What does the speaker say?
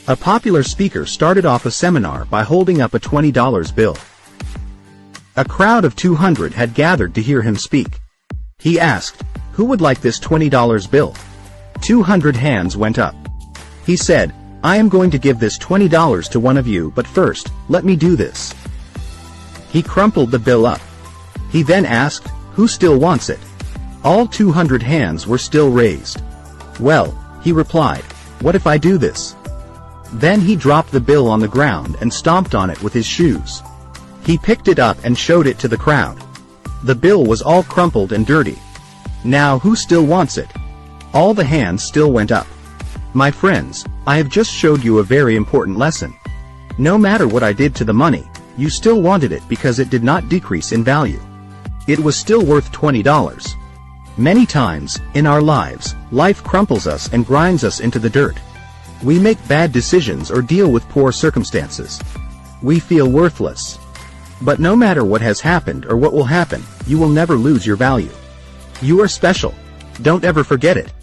A popular speaker started off a seminar by holding up a $20 bill. A crowd of 200 had gathered to hear him speak. He asked, "Who would like this $20 bill?" 200 hands went up. He said, "I am going to give this $20 to one of you, but first, let me do this." He crumpled the bill up. He then asked, "Who still wants it?" All 200 hands were still raised. "Well," he replied, "what if I do this?" Then he dropped the bill on the ground and stomped on it with his shoes. He picked it up and showed it to the crowd. The bill was all crumpled and dirty. "Now who still wants it?" All the hands still went up. My friends, I have just showed you a very important lesson. No matter what I did to the money, you still wanted it because it did not decrease in value. It was still worth $20. Many times, in our lives, life crumples us and grinds us into the dirt. We make bad decisions or deal with poor circumstances. We feel worthless. But no matter what has happened or what will happen, you will never lose your value. You are special. Don't ever forget it.